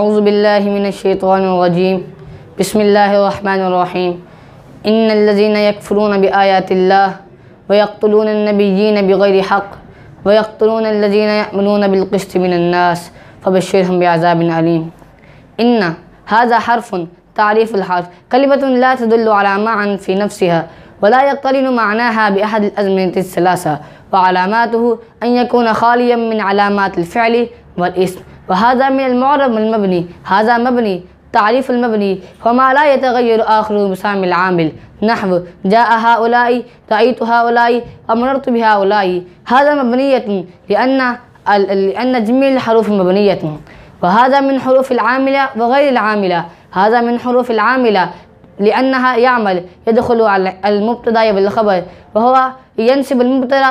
अऊज़ु बिल्लाहि मिनश्शैतानिर्रजीम बिस्मिल्लाहिर्रहमानिर्रहीम इन्नल्लज़ीना यकफ़ुरूना बिआयातिल्लाह व यक़्तुलूनन नबिय्यीन बिग़ैरि हक़्क़ व यक़्तुलूनल लज़ीना यअमलूना बिल-क़िस्ति मिनन्नास फ़बश्शिरहुम बिअज़ाबिन अलीम। इन्ना हाज़ा हर्फ़ुन तारीफ़ुल हर्फ़ कलिमतुन ला तदुल्लु अला माअन फ़ी नफ़्सिहा व ला यक़्तरिनु मअनाहा बिअहदिल अज़मिनतिस सलासा व अलामातुहु अन यकूना ख़ालियन मिन अलामातिल फ़िअलि वल इस्म व हाज़ा मिनल मुअर्रब वल मबनी। हाज़ा मबनी तारीफ़ुल मबनी वमा ला यतग़य्यरु आख़िरुहु बिसामिल आमिल नहव जाअ हाउलाई रअयतु हाउलाई व मररतु बिहाउलाई। हाज़ा मबनिय्यतुन लिअन्न जमीअल हरूफ़ मबनिय्यतुन व हाज़ा मिन हुरूफ़िल आमिला व ग़ैरिल आमिला। हाज़ा मिन हुरूफ़िल आमिला लिअन्नहा यअमल यदख़ुलु अल मुब्तदा वल ख़बर व हुवा यंसिबुल मुब्तदा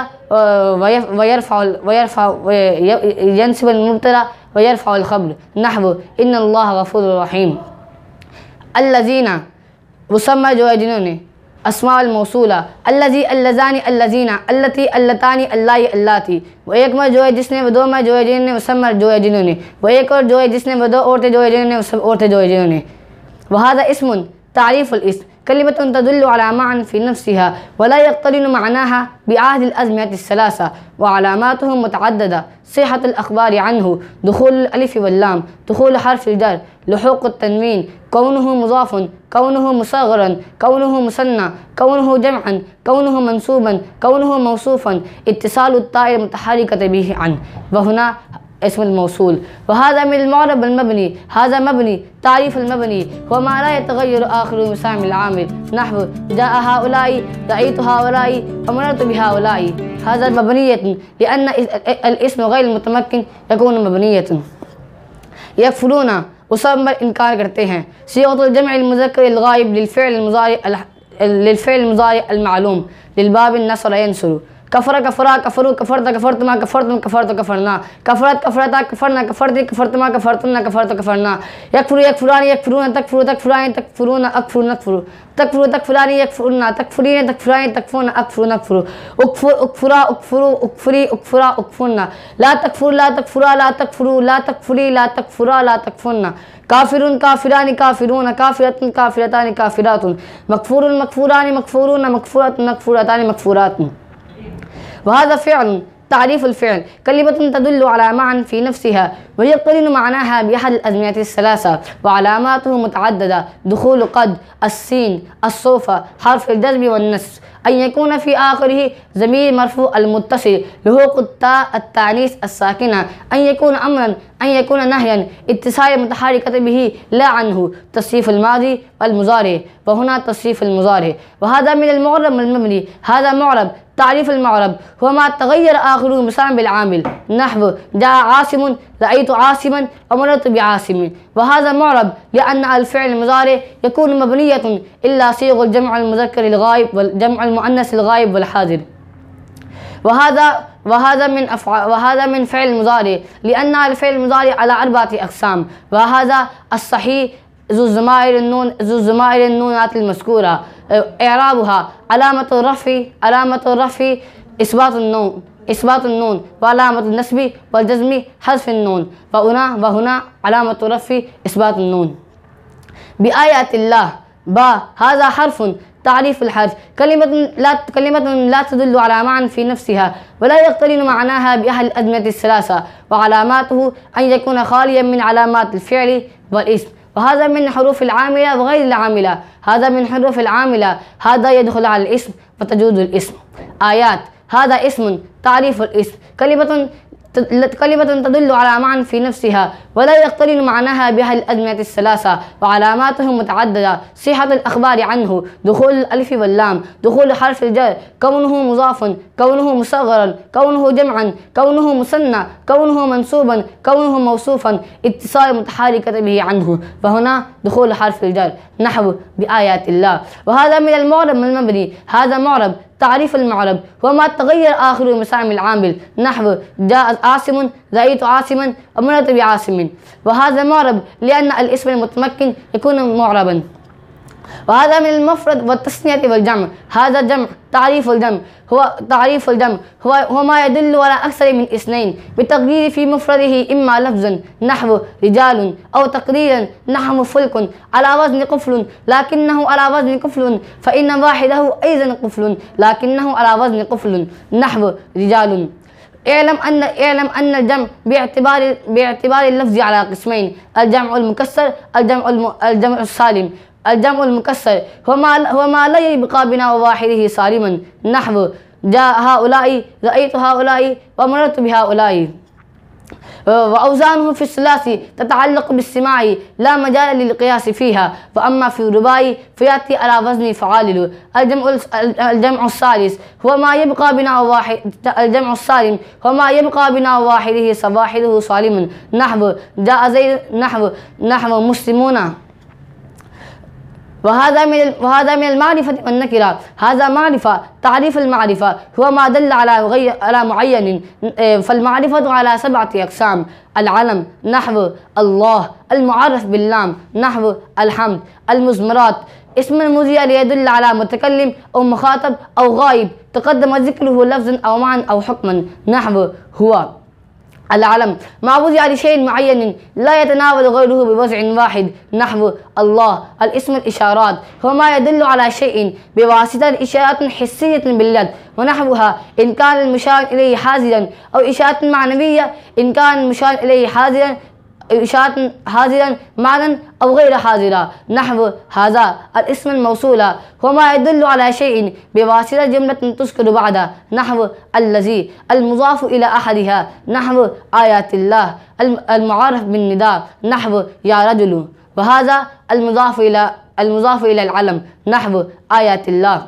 व यरफ़उल ख़बर नहव इन्नल्लाह गफ़ूरुर रहीम। अल्लज़ीना मुसम्मा जो है जिन्होंने अस्माउल मौसूला अल्लज़ी अल्लज़ानी अल्लज़ीना अल्लती अल्लतानी अल्लाई अल्लाती। वो एक मर्द जो है जिसने, वो दो मर्द जो है जिन्होंने, मुसम्मा जो है जिन्होंने। वो एक और जो है जिसने, वो दो औरतें जो है जिन्होंने, वो सब औरतें जो है जिन्होंने। वहाज़ा इस्मुन तारीफ़ुल इस्म कलिमतुन तदुल्लु अला माअन फ़ी नफ़्सिहा व ला यक़्तरिनु मअनाहा बिअहदिल अज़मिनतिस सलासा व अलामातुहु मुतअद्दिदा सिहहतुल अख़बारि अन्हु दुख़ूलुल अलिफ़ वल लाम दुख़ूलु हर्फ़िल जर लुहूक़ुत तन्वीन कौनुहु मुज़ाफ़ुन कौनुहु मुसग़्ग़रन कौनुहु मुसन्ना कौनुहु जमअन कौनुहु मंसूबन कौनुहु मौसूफ़न इत्तिसालुत ताइर मुतहर्रिकतन बिही अन व हुना इस्मुल मौसूल। वहाज़ा मिनल मुअर्रब वल मबनी। हाज़ा मबनी तारीफ़ुल मबनी वमा ला यतग़य्यरु आख़िरुहु बिसामिल आमिल नहव जाअ हाउलाई रअयतु हाउलाई व मररतु बिहाउलाई। हाज़ा मबनिय्यतुन लिअन्न अल इस्म ग़ैर मुतमक्किन यकूनु मबनिय्यतुन। यकफ़ुरूना वो सब इनकार करते हैं। सिग़तुल जमअल मुज़क्करिल ग़ाइब लिल फ़िअल मुज़ारि अल मालूम लिल बाबिन नसरा यंसुरु। कफ़रा कफ़रा कफ़रू कफ़रत कफ़रतुमा कफ़रतुम कफ़रतु कफ़रना कफ़रत कफ़रता कफ़रना कफ़रती कफ़रतुमा कफ़रतुन्ना कफ़रतु कफ़रना। यकफ़ुरु यकफ़ुरानी यकफ़ुरूना तकफ़ुरु तकफ़ुरानी तकफ़ुरूना अकफ़ुरु नकफ़ुरु तकफ़ुरु तकफ़ुरानी यकफ़ुरना तकफ़ुरीन तकफ़ुरानी तकफ़ुरना अकफ़ुरु नकफ़ुरु उकफ़ुर उकफ़ुरा उकफ़ुरु उकफ़ुरी उकफ़ुरा उकफ़ुरना ला तकफ़ुर ला तकफ़ुरा ला तकफ़ुरू ला तकफ़ुरी ला तकफ़ुरा ला तकफ़ुरना काफ़िरुन काफ़िरानी काफ़िरूना काफ़िरतुन काफ़िरतानी काफ़िरातुन मकफ़ूरुन मकफ़ूरानी मकफ़ूरूना मकफ़ूरतुन मकफ़ूरतानी मकफ़ूरातुन। वहाज़ा फ़िअल तारीफ़ुल फ़िअल कलिमतुन तदुल्लु अला माअन फ़ी नफ़्सिहा व यक़्तरिनु मअनाहा बिअहदिल अज़मिनतिस सलासा व अलामातुहु मुतअद्दिदा दुख़ूलु क़द अस्सीन अस्सौफ़ा हर्फ़ुल जज़्म वन नस्ब अन यकूना फ़ी आख़िरिही ज़मीर मरफ़ू अल मुत्तसिल लुहूक़ुत ता अत्तानीस अस्साकिना अन यकूना अम्रन अन यकूना नहयन इत्तिसाल मुतहर्रिकतन बिही ला अन्हु तस्रीफ़ुल माज़ी वल मुज़ारि व हुना तस्रीफ़ुल मुज़ारि। वहाज़ा मिनल मुअर्रब वल मबनी। हाज़ा मुअर्रब तारीफ़ुल मुअर्रब हुवा तग़य्यर आख़िरुहु बिसामिल आमिल नहव जाअ आसिमुन रअयतु आसिमन व मररतु बिआसिमिन। वहाज़ा मुअर्रब लिअन्न अल फ़िअल मुज़ारि यकूनु मबनिय्यतुन इल्ला सीग़ुल जमअल मुज़क्करिल ग़ाइब वल जमअल मुअन्नसिल ग़ाइब वल हाज़िर। वहाज़ा मिन फ़िअल मुज़ारि लिअन्न अल फ़िअल मुज़ारि अला अर्बअति अक़साम। वहाज़ा अस्सहीह ज़ु ज़माइर नूनातिल मज़कूरा इअराबुहा अलामतुर रफ़ी इस्बातुन नून व अलामतुन नस्बी वल जज़्मी हज़्फ़ुन नून व हुना अलामतुर रफ़ी इस्बातुन नून। बिआयातिल्लाह बा हाज़ा हर्फ़ुन तारीफ़ुल हर्फ़ कलिमतुन ला तदुल्लु अला माअन फ़ी नफ़्सिहा व ला यक़्तरिनु मअनाहा बिअहदिल अज़मिनतिस सलासा व अलामातुहु अन यकूना ख़ालियन मिन अलामातिल फ़िअलि वल इस्म वहाज़ा मिन हुरूफ़िल आमिला व ग़ैरिल आमिला। हाज़ा मिन हुरूफ़िल आमिला हाज़ा यदख़ुलु अल इस्म व तजूज़ुल इस्म। आयात हाज़ा इस्मुन तारीफ़ुल इस्म कलिमतुन तदुल्लु अला माअन फ़ी नफ़्सिहा व ला यक़्तरिनु मअनाहा बिअहदिल अज़मिनतिस सलासा व अलामातुहु मुतअद्दिदा सिहहतुल अख़बारि अन्हु दुख़ूलुल अलिफ़ वल लाम दुख़ूलु हर्फ़िल जर कौनुहु मुज़ाफ़ुन कौनुहु मुसग़्ग़रन कौनुहु जमअन कौनुहु मुसन्ना कौनुहु मंसूबन कौनुहु मौसूफ़न इत्तिसाल मुतहर्रिकतन बिही अन्हु व हुना दुख़ूलु हर्फ़िल जर नहव बिआयातिल्लाह। वहाज़ा मिनल मुअर्रब वल मबनी। हाज़ा मुअर्रब तारीफ़ुल मुअर्रब वमा तग़य्यर आख़िरुहु बिसामिल आमिल नहव जाअ आसिमुन रअयतु आसिमन व मररतु बिआसिमिन। वहाज़ा मुअर्रब लिअन्न अल इस्मुल मुतमक्किन यकूनु मुअर्रबन। وهذا من المفرد والتثنية والجمع. هذا جمع. تعريف الجمع هو ما يدل على أكثر من اثنين بتقدير في مفرده إما لفظا نحو رجال أو تقديرا نحو فلك على وزن قفل لكنه على وزن قفل، فإن واحده أيضا قفل لكنه على وزن قفل نحو رجال. اعلم أن الجمع باعتبار اللفظ على قسمين: الجمع المكسر، الجمع السالم. الجمع المكسر هو ما لا يبقى بناء واحده سالما نحو جاء هؤلاء، رأيت هؤلاء، ومررت بهؤلاء. وأوزانه في الثلاثي تتعلق بالسماع لا مجال للقياس فيها، وأما في الرباعي فيأتي على وزن فعالل. الجمع الثالث هو ما يبقى بناء واحد. الجمع السالم هو ما يبقى بناء واحده سالما نحو جاء زيد، نحو مسلمون. وهذا من المعرفة والنكرة. هذا معرفة. تعريف المعرفة هو ما دل على معين، فالمعرفة على 7 أقسام: العلم نحو الله، المعرف باللام نحو الحمد، المزمرات اسم المذيع ليدل على متكلم أو مخاطب أو غائب تقدم ذكره لفظا أو معنى أو حكما نحو هو. العلم ما وضع لشيء معين لا يتناول غيره بوضع واحد نحو الله. الاسم الإشارات هو ما يدل على شيء بواسطة إشارات حسية باليد ونحوها إن كان المشار إليه حاضرا، أو إشارة معنوية إن كان المشار إليه حاضرا معنى أو غير حاضرة نحو هذا. الاسم الموصولة هو ما يدل على شيء بواسطة جملة تذكر بعده نحو الذي. المضاف إلى أحدها نحو آيات الله. المعرف بالنداء نحو يا رجل. وهذا المضاف إلى العلم نحو آيات الله.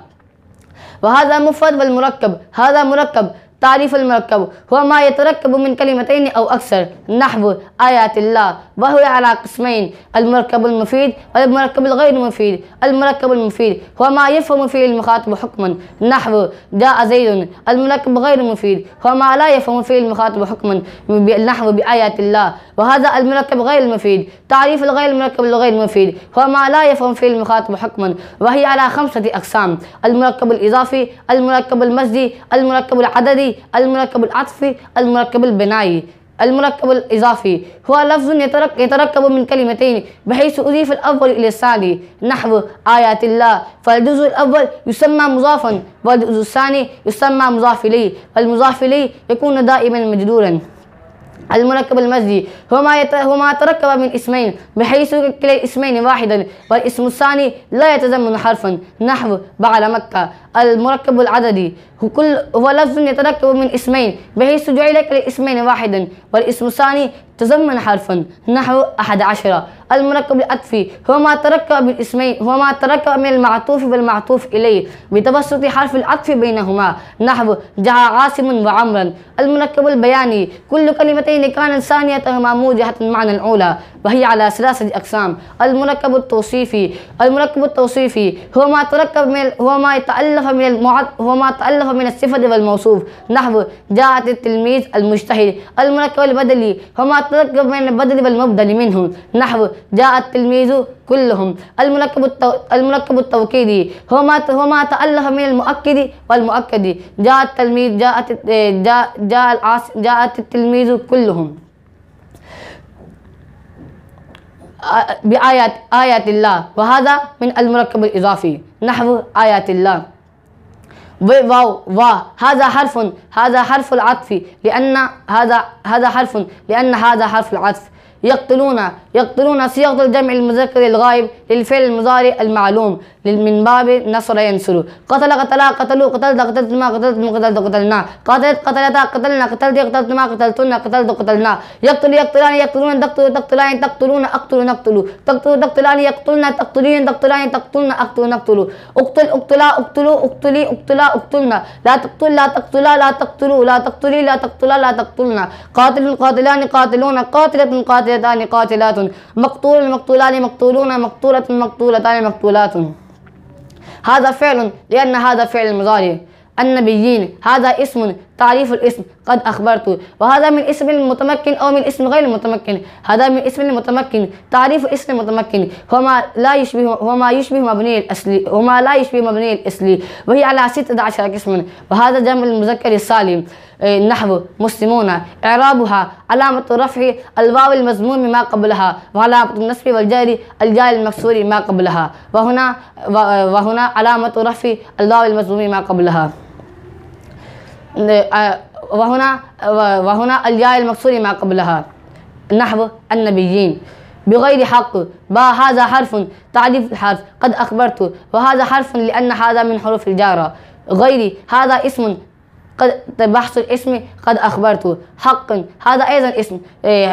وهذا مفرد والمركب. هذا مركب. تعريف المركب هو ما يتركب من كلمتين أو أكثر نحو آيات الله، وهو على قسمين: المركب المفيد والمركب الغير مفيد. المركب المفيد هو ما يفهم فيه المخاطب حكما نحو جاء زيد. المركب غير مفيد هو ما لا يفهم فيه المخاطب حكما نحو بآيات الله، وهذا المركب غير المفيد. تعريف المركب الغير مفيد هو ما لا يفهم فيه المخاطب حكما، وهي على 5 أقسام: المركب الإضافي، المركب المزجي، المركب العددي، المركب العطفي، المركب البنائي. المركب الإضافي هو لفظ يتركب من كلمتين بحيث أضيف الأول إلى الثاني نحو آيات الله، فالجزء الأول يسمى مضافا والجزء الثاني يسمى مضاف إليه، والمضاف إليه يكون دائما مجرورا. المركب المزجي هو ما تركب من اسمين بحيث كلا الاسمين واحدا والاسم الثاني لا يتضمن حرفا نحو بعد مكة. المركب العددي هو لفظ يتركب من اسمين بحيث جعل كلا الاسمين واحدا والاسم الثاني تضمن حرفا نحو 11. المركب العطفي هو ما تركب من المعطوف والمعطوف إليه بتوسط حرف العطف بينهما نحو جاء عاصم وعمرا. المركب البياني كل كلمتين كانت ثانيتهما موجهة معنى الأولى، وهي على 3 أقسام: المركب التوصيفي هو ما تألف من الصفة والموصوف نحو جاءت التلميذ المجتهد. المركب البدلي هو ما تركب من البدل والمبدل منه نحو جاء التلميذ كلهم. المركب التوكيدي هو ما تألف من المؤكد والمؤكد جاء التلميذ جاءت التلميذ كلهم بآيات الله، وهذا من المركب الإضافي نحو آيات الله. هذا حرف العطف لأن هذا حرف العطف. يقتلون صيغة الجمع المذكر الغائب للفعل المضارع المعلوم من باب نصر ينصر. قتل قتلا قتلوا قتلت قتلتما قتلتم قتلت قتلنا. قتلت قتلتا قتلنا قتلت قتلتما قتلتن قتلت قتلنا. يقتل يقتلان يقتلون تقتل تقتلان تقتلون أقتل نقتل. تقتل تقتلان يقتلن تقتلين تقتلان تقتلن أقتل نقتل. اقتل اقتلا اقتلوا اقتلي اقتلا اقتلنا. لا تقتل لا تقتلا لا تقتلوا لا تقتلي لا تقتلا لا تقتلنا. قاتل قاتلان قاتلون قاتلة قاتلتان قاتلات. مقتول مقتولان مقتولون مقتولة مقتولتان مقتولات. هذا فعل لأن هذا فعل مضارع. النبيين هذا اسم तारीफ़ इस्म क़द अख़बरतु व हाज़ा मिन इस्मिल मुतमक्किन औ मिन इस्म गैर मुतमक्किन हाज़ा मिन इस्मिल मुतमक्किन तारीफ़ इस्म मुतमक्किन वमा ला युशबिहु मबनी अल असली वही अला सित्तत अशरा क़िस्मन व हाज़ा जमुल मुज़क्कर सालिम नहव मुस्लिमून इराबुहा अलामतु रफ़्इ अल-वाव अल-मज़मूम मा क़ब्लहा व अलामतु नस्ब वल जर अल-जा अल-मकसूर मा क़ब्लहा व हुना अलामतु रफ़्इ अल-वाव अल-मज़मूम मा क़ब्लहा वहुना अल-जा अल-मकसूर मा क़ब्लहा नहव अन-नबिय्यीन बग़ैर हक़ बा हाज़ा हर्फ़ुन तारीफ़ हर्फ़ क़द अख़बरतु व हाज़ा हर्फ़ुन लिअन्न हाज़ा मिन हुरूफ़ अल-जारा गैरी हाज़ा इस्मुन क़द बहसुल इस्म क़द अख़बरतु हक़्क़न हाज़ा अयज़न इस्म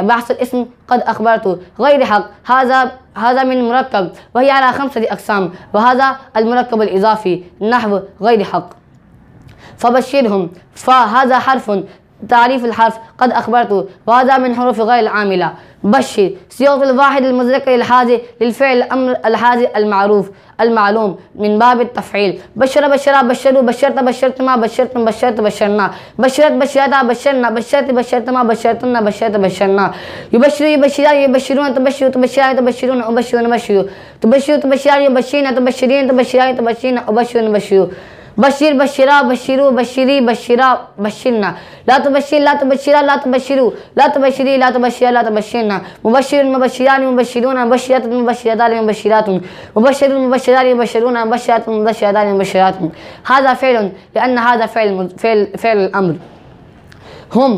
बहसुल इस्म क़द अख़बरतु गैर हक़ हाज़ा मिन मुरक्कब वही अला ख़म्सति अक़साम व हाज़ा अल-मुरक्कब अल-इज़ाफ़ी नहव गैर हक़ फ़बश्शिरहुम फ़ा हाज़ा हर्फ़ुन तारीफ़ अल-हर्फ़ क़द अख़बरतु व हाज़ा मिन हुरूफ़ गैर आमिला बश्शिर सियग़तुल वाहिद अल-मुज़क्कर अल-हाज़ि लिल-फ़िअल अम्र अल-हाज़ि अल-मारूफ़ अल-मालूम मिन बाब अत-तफ़ईल बशरा बशरा बशरू बशरत बशरतुमा बशरतुम बशरत बशरना बशरत बशरता बशरना बशरत बशरतुमा बशरतुन्ना बशरत बशरना युबश्शिरु युबश्शिरान युबश्शिरून तुबश्शिरु तुबश्शिरान तुबश्शिरून उबश्शिरून उबश्शिरू तुबश्शिरु तुबश्शिरान युबश्शिरीन तुबश्शिरीन तुबश्शिरान तुबश्शिरीन उबश्शिरून उबश्शिरू बशीर बशीरा बशीरू बशीरी बशीरा बशीरना ला तुबशीर ला तुबशीरा ला तुबशीरू ला तुबशीरी ला तुबशीरा ला तुबशीरना मुबशीर मुबशीरान मुबशीरून मुबशीरात मुबशीरातान मुबशीरातुन मुबशीरुन मुबशीरान मुबशीरून मुबशीरात मुबशीरातान मुबशीरातुन हाज़ा फ़िअलुन लिअन्न हाज़ा फ़िअल अम्र हम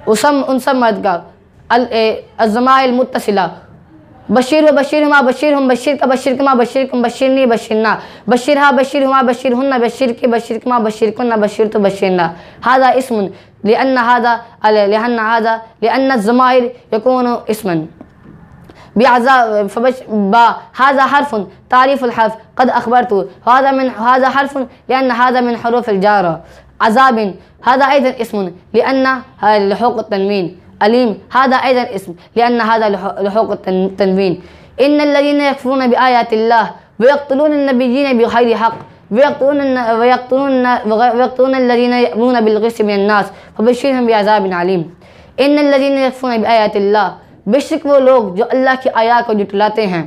उनसम मर्द का अज़माइल मुत्तसिला बशीर व बशीर हुमा बशीर हम बशीर का बशीर कमा बशीर कुम बशीरनी बशीरना बशीर हा बशीर हुमा बशीर हुन्ना बशीर की बशीर कमा बशीर कुन्ना बशीर तो बशीरना हाज़ा इस्मुन लिअन्न ज़माइर यकूनु इस्मन बिअज़ा बा हाज़ा हर्फ़ुन तारीफ़ अल-हर्फ़ क़द अख़बरतु हाज़ा हर्फ़ुन लिअन्न हाज़ा मिन हुरूफ़ अल-जारा अज़ाबिन हाज़ा अयज़न इस्मुन लिअन्न लहुक़ अत-तनवीन अलीम हाज़ा अयज़न इस्म लिअन्न हाज़ा लहुक़ अत-तनवीन इन्नल्लज़ीना यकफ़ुरून बिआयातिल्लाह व यक़्तुलून अन-नबिय्यीन बिग़ैरि हक़्क़ व यक़्तुलून अल्लज़ीना यअमुरूना बिल-क़िस्ति मिनन-नास फ़बश्शिरहुम बिअज़ाबिन अलीम इन्नल्लज़ीना यकफ़ुरून बिआयातिल्लाह बेशक वो लोग जो अल्लाह की आयात को झुठलाते हैं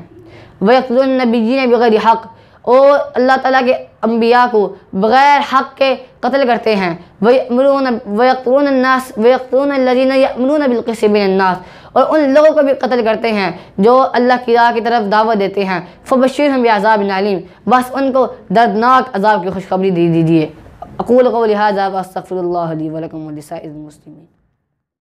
व यक़्तुलून अन-नबिय्यीन बिग़ैरि हक़्क़ और अल्लाह ताला के अम्बिया को बग़ैर हक़ के कत्ल करते हैं व यक़्तुलून अल्लज़ीना यअमुरूना बिल-क़िस्ति मिनन-नास और उन लोगों को भी कत्ल करते हैं जो अल्लाह की राह की तरफ दावत देते हैं फ़बश्शिरहुम बिअज़ाबिन अलीम बस उनको दर्दनाक अज़ाब की खुशखबरी दे दीजिए अक़ूलु क़ौली हाज़ा व अस्तग़फ़िरुल्लाह ली व लकुम व लिसाइरिल मुस्लिमीन।